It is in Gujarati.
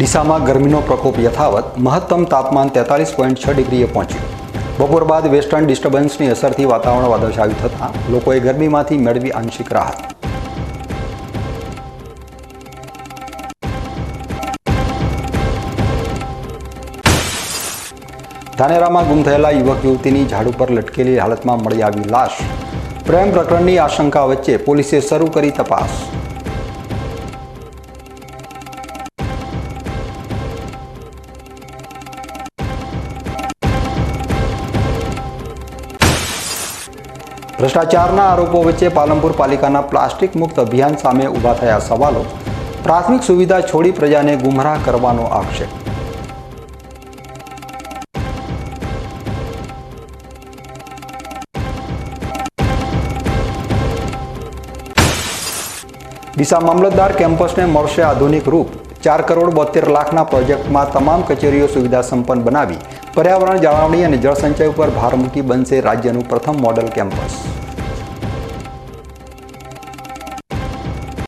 ડીસામાં ગરમીનો પ્રકોપ યથાવત, મહત્તમ તાપમાન 43.6 ડિગ્રીએ પહોંચ્યું. બપોર બાદ વેસ્ટર્ન ડિસ્ટર્બન્સની અસરથી વાતાવરણ વાદળછાયું થતાં લોકોએ ગરમીમાંથી મેળવી આંશિક રાહત. ધાનેરામાં ગુમ થયેલા યુવક યુવતીની ઝાડ ઉપર લટકેલી હાલતમાં મળી આવી લાશ. પ્રેમ પ્રકરણની આશંકા વચ્ચે પોલીસે શરૂ કરી તપાસ. ભ્રષ્ટાચારના આરોપો વચ્ચે પાલનપુર પાલિકાના પ્લાસ્ટિક મુક્ત અભિયાન સામે ઊભા થયા સવાલો. પ્રાથમિક સુવિધા છોડી પ્રજાને ગુમરાહ કરવાનો આક્ષેપ. ડીસા મામલતદાર કેમ્પસને મળશે આધુનિક રૂપ. 4 કરોડ 72 લાખના પ્રોજેક્ટમાં તમામ કચેરીઓ સુવિધા સંપન્ન બનાવી પર્યાવરણ જાળવણી અને જળસંચય ઉપર ભાર મૂકી બનશે રાજ્યનું પ્રથમ મોડલ કેમ્પસ.